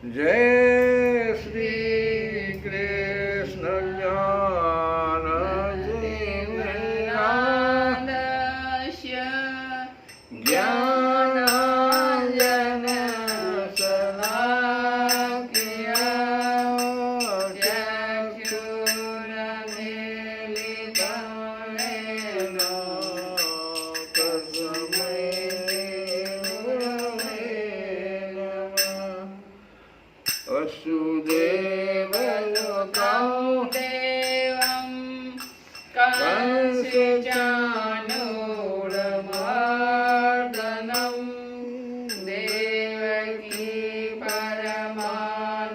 जय श्री कृष्ण ज्ञान ज्ञानांजन शलाकया चक्षुरुन्मीलितं येन तस्मै वसुदेवलोकं देवं कंसचाणूरमर्दनं देवकी परमानन्दं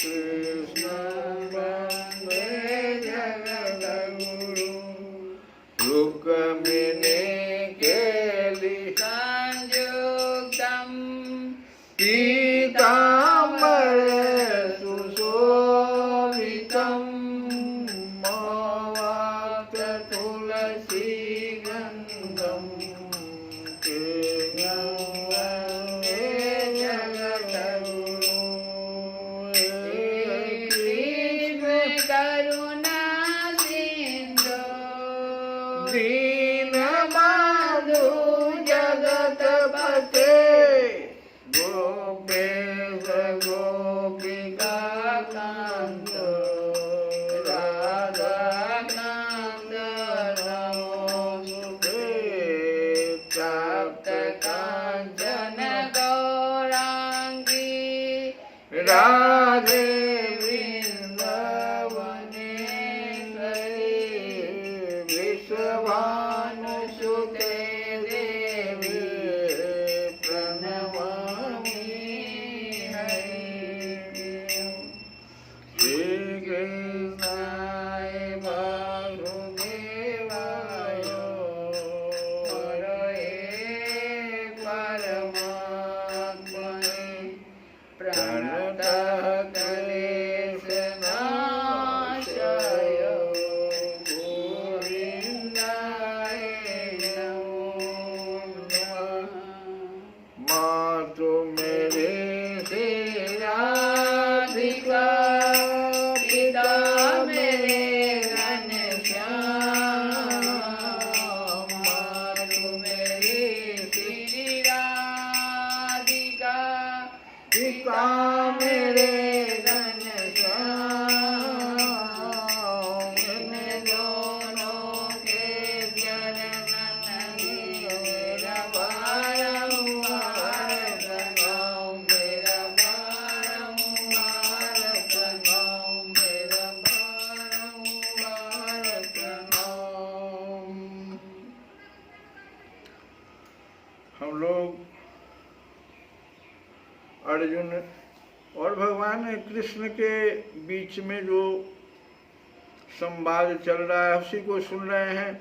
कृष्णं वन्दे जगद्गुरुं रुक्मिणी केली संयुक्तं पीताम्बर सुशोभितं मवाप्त तुलसी गन्धं कृष्णं वन्दे जगद्गुरुं कृष्ण करुणा सिन्धो दीनबन्धु जगत्पते गोपेश गोपिका कान्त राधाकान्त नमोऽस्तुते प्राप्त काञ्चन गौराङ्गी राधे वृन्दावनेश्वरी विश्वभानुसुते देवी प्रणमामि हरिप्रियं श्रीकृष्णाय वासुदेवाय हरये हम लोग अर्जुन और भगवान कृष्ण के बीच में जो संवाद चल रहा है उसी को सुन रहे हैं।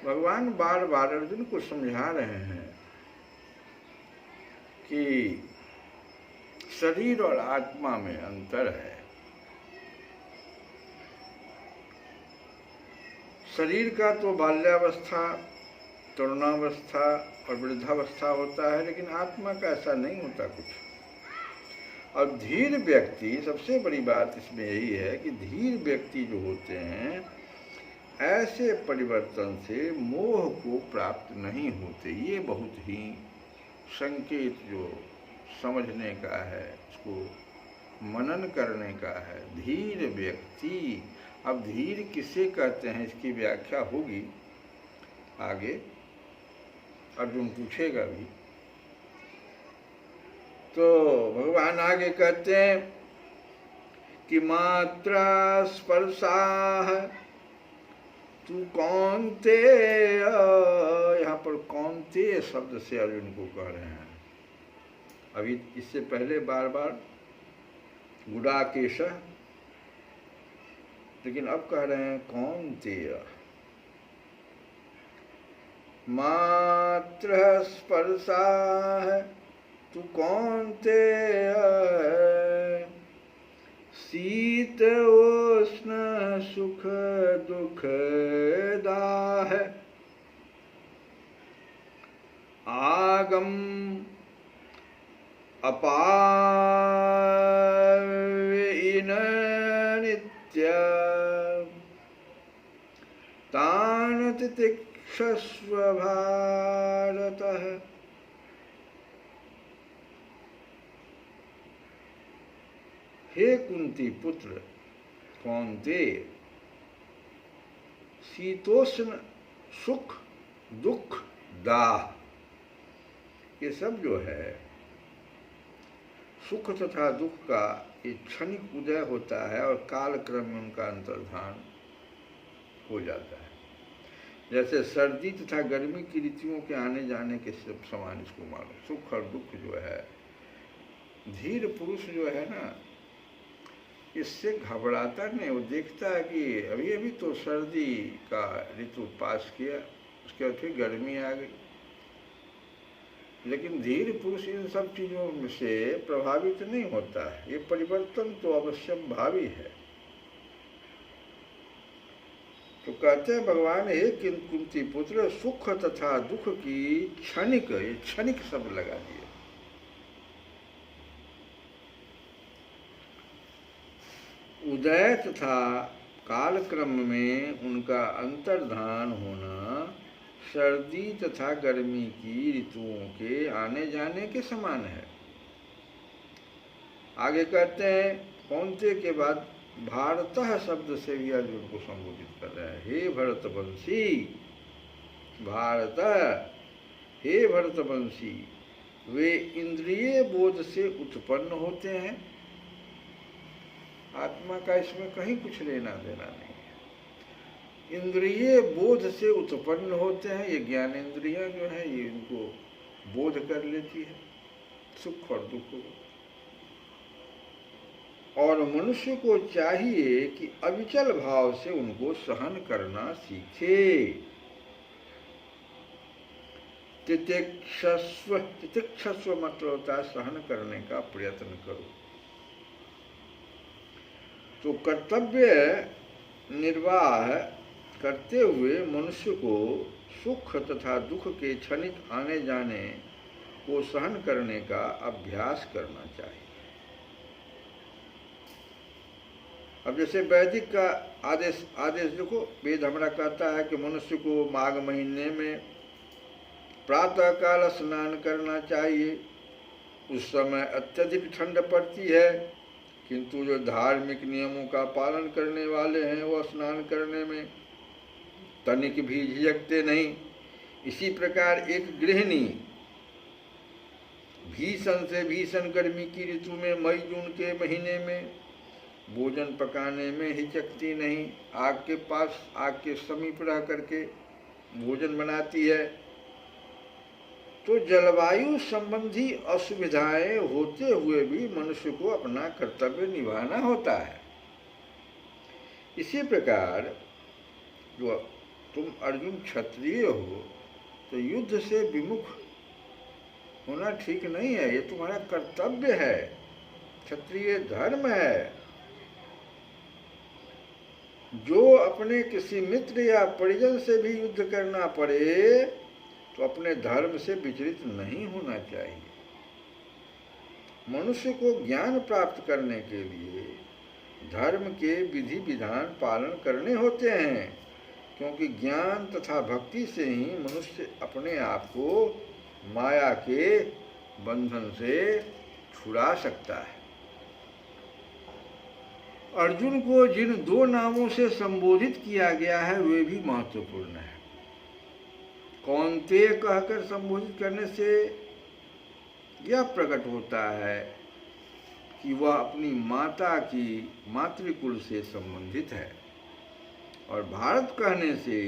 भगवान बार बार अर्जुन को समझा रहे हैं कि शरीर और आत्मा में अंतर है। शरीर का तो बाल्यावस्था, तरुणावस्था और वृद्धावस्था होता है, लेकिन आत्मा का ऐसा नहीं होता कुछ। और धीर व्यक्ति, सबसे बड़ी बात इसमें यही है कि धीर व्यक्ति जो होते हैं ऐसे परिवर्तन से मोह को प्राप्त नहीं होते। ये बहुत ही संकेत जो समझने का है, उसको मनन करने का है। धीर व्यक्ति, अब धीर किसे कहते हैं इसकी व्याख्या होगी आगे, अर्जुन पूछेगा भी। तो भगवान आगे कहते हैं कि मात्रा स्पर्शाः तू कौन्तेय, यहाँ पर कौन्तेय शब्द से अर्जुन को कह रहे हैं। अभी इससे पहले बार बार गुडाकेश, लेकिन अब कह रहे हैं कौन्तेय। मात्र स्पर्शाः तू कौन्तेय शीत उष्ण सुख दुख दाह आगम अपायिन नित्य तान तितिक्षस्व भारतः। हे कुंती पुत्र कौन्तेय, शीतोष्ण सुख दुख दाह, ये सब जो है सुख तथा दुख का ये क्षणिक उदय होता है और काल क्रम में उनका अंतर्धान हो जाता है। जैसे सर्दी तथा गर्मी की ऋतुओं के आने जाने के सब समान इसको मानो। सुख और दुख जो है, धीर पुरुष जो है ना, इससे घबराता नहीं। वो देखता है कि अभी अभी तो सर्दी का ऋतु पास किया, उसके बाद फिर गर्मी आ गई। लेकिन धीर पुरुष इन सब चीज़ों से प्रभावित नहीं होता है। ये परिवर्तन तो अवश्यम भावी है। तो कहते हैं भगवान, हे कुंती पुत्र, सुख तथा दुख की क्षणिक, ये क्षणिक शब्द लगा दिए। उदय तथा कालक्रम में उनका अंतर्धान होना सर्दी तथा गर्मी की ऋतुओं के आने जाने के समान है। आगे कहते हैं कौन्तेय के बाद भारतः शब्द से भी अर्जुन को संबोधित कर रहे हैं। हे भरतवंशी, भारत, हे भरतवंशी, वे इंद्रिय बोध से उत्पन्न होते हैं। आत्मा का इसमें कहीं कुछ लेना देना नहीं है। इंद्रिय बोध से उत्पन्न होते हैं। ये ज्ञान इंद्रियां जो है ये इनको बोध कर लेती है सुख और दुख को। और मनुष्य को चाहिए कि अविचल भाव से उनको सहन करना सीखे। तितिक्षस्व, तितिक्षस्व मतलब होता है सहन करने का प्रयत्न करो। तो कर्तव्य निर्वाह करते हुए मनुष्य को सुख तथा दुख के क्षणिक आने जाने को सहन करने का अभ्यास करना चाहिए। अब जैसे वैदिक का आदेश देखो, वेद हमारा कहता है कि मनुष्य को माघ महीने में प्रातः काल स्नान करना चाहिए। उस समय अत्यधिक ठंड पड़ती है, किंतु जो धार्मिक नियमों का पालन करने वाले हैं वो स्नान करने में तनिक भी झिझकते नहीं। इसी प्रकार एक गृहिणी भीषण से भीषण गर्मी की ऋतु में मई जून के महीने में भोजन पकाने में हिचकती नहीं। आग के पास, आग के समीप रह करके भोजन बनाती है। तो जलवायु संबंधी असुविधाएं होते हुए भी मनुष्य को अपना कर्तव्य निभाना होता है। इसी प्रकार जो तुम अर्जुन क्षत्रिय हो तो युद्ध से विमुख होना ठीक नहीं है, ये तुम्हारा कर्तव्य है, क्षत्रिय धर्म है। जो अपने किसी मित्र या परिजन से भी युद्ध करना पड़े तो अपने धर्म से विचलित नहीं होना चाहिए। मनुष्य को ज्ञान प्राप्त करने के लिए धर्म के विधि विधान पालन करने होते हैं, क्योंकि ज्ञान तथा भक्ति से ही मनुष्य अपने आप को माया के बंधन से छुड़ा सकता है। अर्जुन को जिन दो नामों से संबोधित किया गया है वे भी महत्वपूर्ण है। कौन्तेय कहकर संबोधित करने से यह प्रकट होता है कि वह अपनी माता की मातृकुल से संबंधित है, और भारत कहने से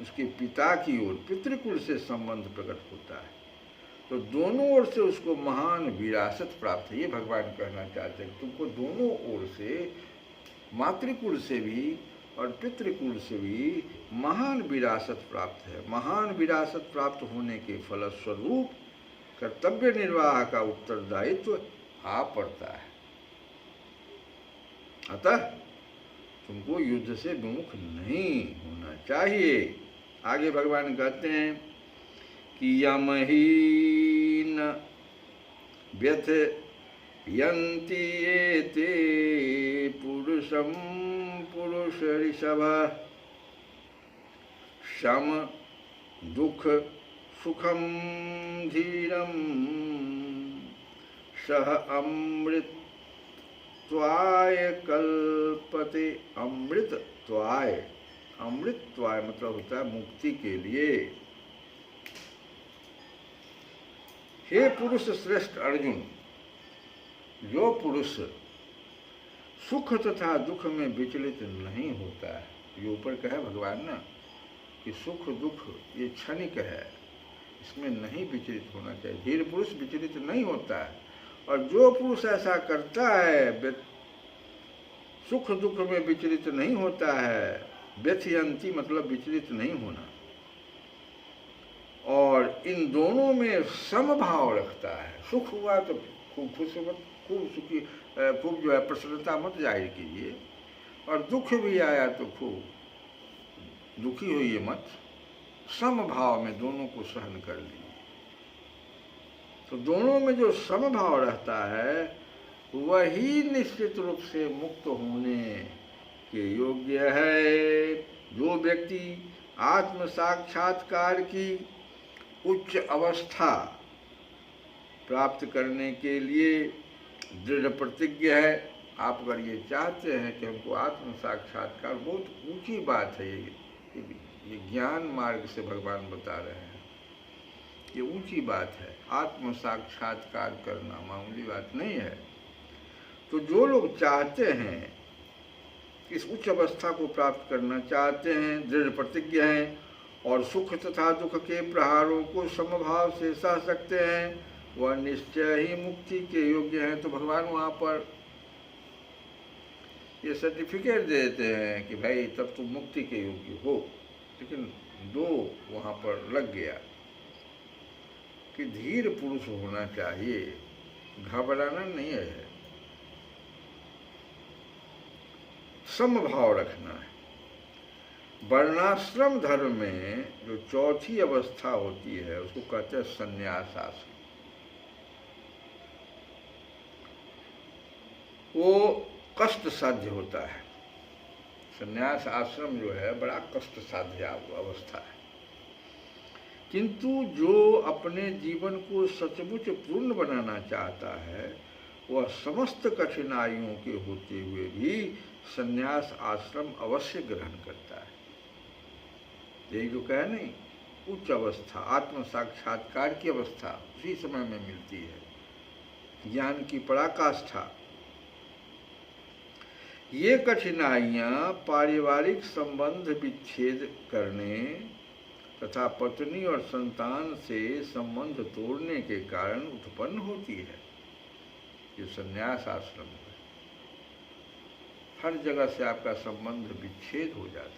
उसके पिता की ओर पितृकुल से संबंध प्रकट होता है। तो दोनों ओर से उसको महान विरासत प्राप्त है। ये भगवान कहना चाहते हैं, तुमको दोनों ओर से, मातृकुल से भी और पितृकुल से भी महान विरासत प्राप्त है। महान विरासत प्राप्त होने के फलस्वरूप कर्तव्य निर्वाह का उत्तरदायित्व आ पड़ता है। अतः तुमको युद्ध से विमुख नहीं होना चाहिए। आगे भगवान कहते हैं कि यमहीन व्यथ यन्ति एते पुरुषं पुरुष ऋषभ शम दुख सुखम धीरम सह अमृत त्वाय कल्पते। अमृतत्वाय, अमृतत्वाय मतलब होता है मुक्ति के लिए। हे पुरुष श्रेष्ठ अर्जुन, जो पुरुष सुख तथा दुख में विचलित नहीं होता है, ये ऊपर कहा भगवान ना कि सुख दुख ये क्षणिक है, इसमें नहीं विचलित होना चाहिए। धीर पुरुष विचलित नहीं होता है, और जो पुरुष ऐसा करता है, सुख दुख में विचलित नहीं होता है, व्यथयंती मतलब विचलित नहीं होना, और इन दोनों में समभाव रखता है। सुख हुआ तो खूब खुश, खूब सुखी, खूब जो है प्रसन्नता मत जाहिर कीजिए, और दुख भी आया तो खूब दुखी होइए मत, समभाव में दोनों को सहन कर लीजिए। तो दोनों में जो समभाव रहता है वही निश्चित रूप से मुक्त होने के योग्य है। जो व्यक्ति आत्म साक्षात्कार की उच्च अवस्था प्राप्त करने के लिए दृढ़ प्रतिज्ञ है, आप अगर ये चाहते हैं कि हमको आत्म साक्षात्कार, बहुत ऊंची बात है ये ज्ञान मार्ग से भगवान बता रहे हैं, ये ऊंची बात है। आत्म साक्षात्कार करना मामूली बात नहीं है। तो जो लोग चाहते हैं, इस उच्च अवस्था को प्राप्त करना चाहते हैं, दृढ़ प्रतिज्ञ हैं और सुख तथा दुख के प्रहारों को समभाव से सह सकते हैं, वह निश्चय ही मुक्ति के योग्य हैं। तो भगवान वहाँ पर ये सर्टिफिकेट दे देते हैं कि भाई तब तुम मुक्ति के योग्य हो। लेकिन दो वहाँ पर लग गया कि धीर पुरुष होना चाहिए, घबराना नहीं है, समभाव रखना है। वर्णाश्रम धर्म में जो चौथी अवस्था होती है उसको कहते हैं संन्यास आश्रम। वो कष्ट साध्य होता है। संन्यास आश्रम जो है बड़ा कष्ट साध्य अवस्था है, किंतु जो अपने जीवन को सचमुच पूर्ण बनाना चाहता है वह समस्त कठिनाइयों के होते हुए भी संन्यास आश्रम अवश्य ग्रहण करता है। यही जो कहे नहीं, उच्च अवस्था आत्म साक्षात्कार की अवस्था उसी समय में मिलती है, ज्ञान की पराकाष्ठा। ये कठिनाइयाँ पारिवारिक संबंध विच्छेद करने तथा पत्नी और संतान से संबंध तोड़ने के कारण उत्पन्न होती है। ये संन्यास आश्रम है, हर जगह से आपका संबंध विच्छेद हो जाता है।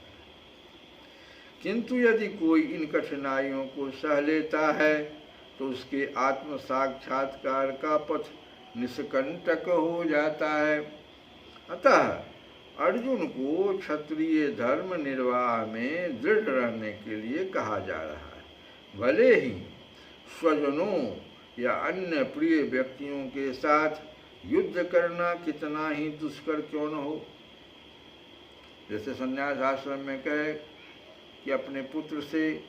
किंतु यदि कोई इन कठिनाइयों को सह लेता है तो उसके आत्म साक्षात्कार का पथ निष्कंटक हो जाता है। अतः अर्जुन को क्षत्रिय धर्म निर्वाह में दृढ़ रहने के लिए कहा जा रहा है। भले ही स्वजनों या अन्य प्रिय व्यक्तियों के साथ युद्ध करना कितना ही दुष्कर क्यों न हो। जैसे संन्यास आश्रम में कहे कि अपने पुत्र से,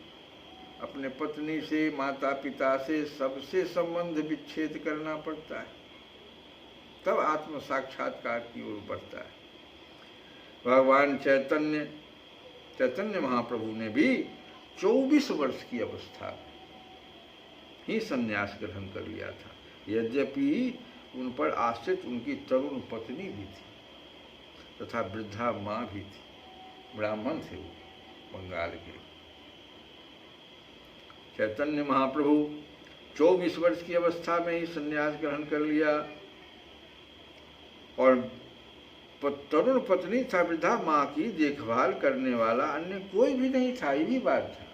अपने पत्नी से, माता पिता से, सबसे संबंध विच्छेद करना पड़ता है, तब आत्म साक्षात्कार की ओर बढ़ता है। भगवान चैतन्य महाप्रभु ने भी 24 वर्ष की अवस्था ही संन्यास ग्रहण कर लिया था। यद्यपि उन पर आश्रित उनकी तरुण पत्नी भी थी तथा वृद्धा माँ भी थी। ब्राह्मण थे वो, बंगाल के। चैतन्य महाप्रभु 24 वर्ष की अवस्था में ही संन्यास ग्रहण कर लिया और तरुण पत्नी था, वृद्धा माँ की देखभाल करने वाला अन्य कोई भी नहीं था। ये भी बात था,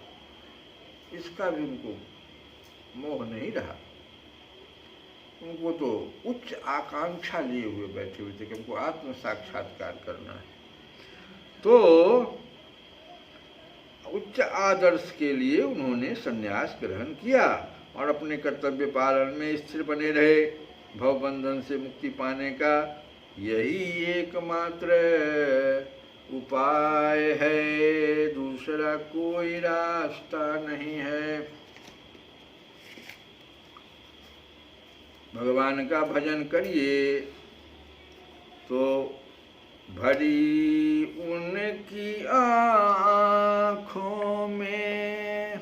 इसका भी उनको मोह नहीं रहा। उनको तो उच्च आकांक्षा लिए हुए बैठे हुए थे कि उनको आत्म साक्षात्कार करना है। तो उच्च आदर्श के लिए उन्होंने संन्यास ग्रहण किया और अपने कर्तव्य पालन में स्थिर बने रहे। भवबंधन से मुक्ति पाने का यही एकमात्र उपाय है, दूसरा कोई रास्ता नहीं है। भगवान का भजन करिए तो भरी उनकी आँखों में,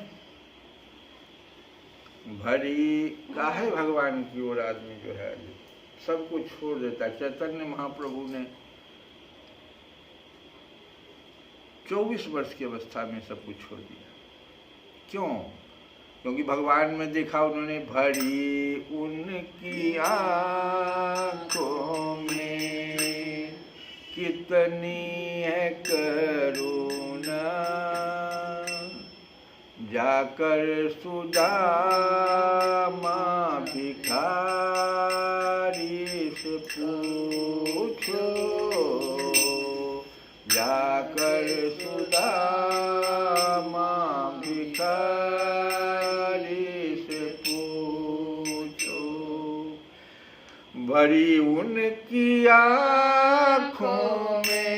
भरी काहे भगवान की ओर आदमी जो है सब कुछ छोड़ देता है। चैतन्य महाप्रभु ने 24 वर्ष की अवस्था में सब कुछ छोड़ दिया। क्यों? क्योंकि भगवान में देखा उन्होंने, भरी उनकी आँखों में कितनी है करुणा, जाकर सुदामा भिखारी से पूछो, जाकर सुदामा भिखारी से पूछो। भरी उनकी आँखों में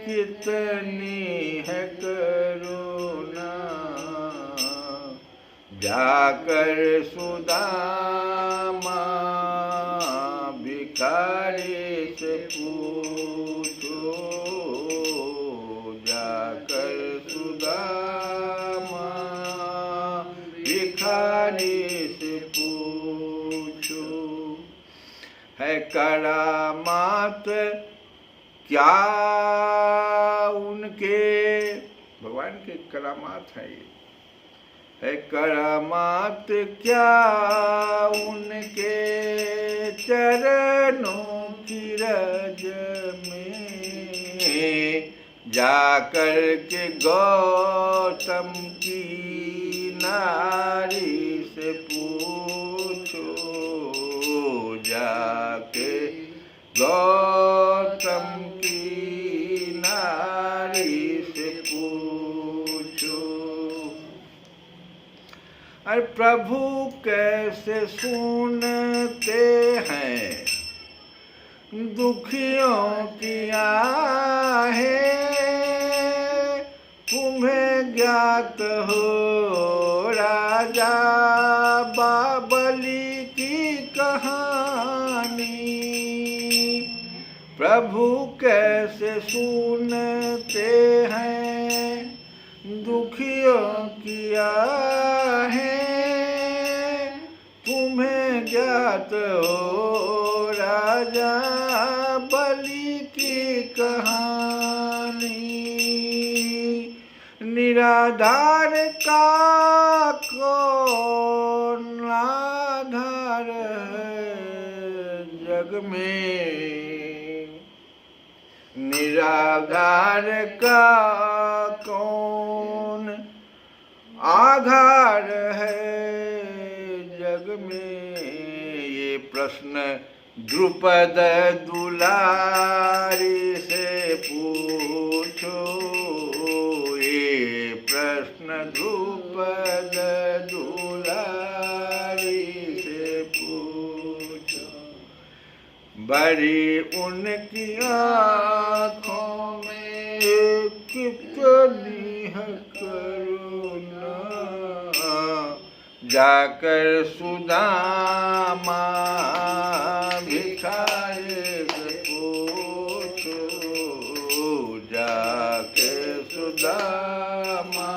कितनी है करुणा, जाकर सुदामा भिखारी से पूछो, जाकर सुदामा भिखारी से पूछो। है करामात क्या उनके, भगवान के करामात है ये, है करामात क्या उनके चरणों की रज में, जाकर के गौतम की नारी से पूछो, जाके गौतम की नारी से पूछो। अरे प्रभु कैसे सुनते हैं दुखियों की आहें, तुम्हें ज्ञात हो राजा बाबली की कहानी। प्रभु कैसे सुनते हैं दुखियों की आहें, तुम्हें ज्ञात हो राजा बलि की कहानी। निराधार का कौन आधार है जग में, निराधार का कौन आधार है जग में। ये प्रश्न द्रुपद दुलारी से पूछो, ये प्रश्न द्रुपद दुलारी से पूछो। बड़ी उनकी आँखों में कितनी है करुणा, जाकर सुदामा भिखारी से पूछो, जाकर सुदामा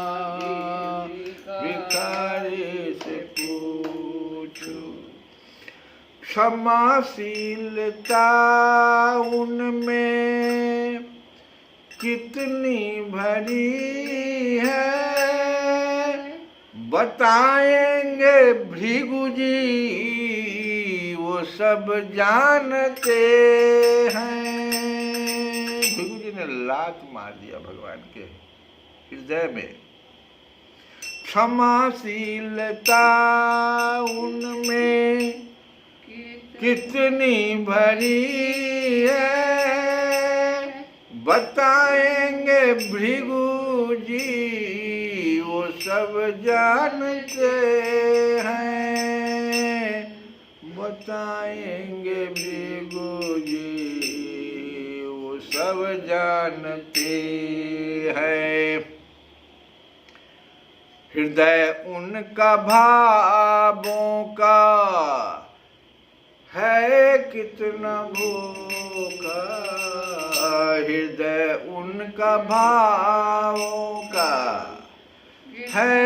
भिखारी से पूछो। क्षमाशीलता उनमें कितनी भरी है, बताएंगे भृगु जी वो सब जानते हैं। भृगु जी ने लात मार दिया भगवान के हृदय में। क्षमाशीलता उनमें कितनी भरी है, बताएंगे भृगु जी वो सब जानते हैं, बताएंगे भृगु जी वो सब जानते हैं। हृदय उनका भावों का है कितना भूखा, हृदय उनका भावों का है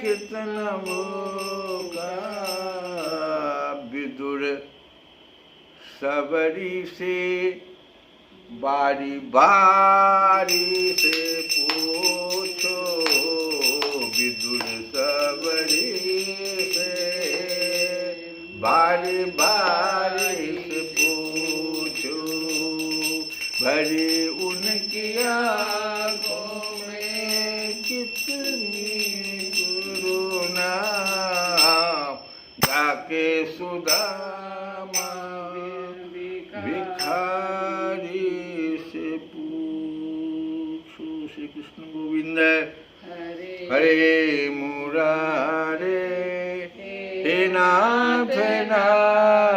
कितना भूखा। विदुर सबरी से बारी बारी से पूछो, विदुर सबरी से बारी बारी से पूछो। भरी उनकी आँखों में कितनी करुणा, जाके सुदामा भिखारी से पूछो। श्री कृष्ण गोविंद हरे मुरारे हे नाथ नारायण।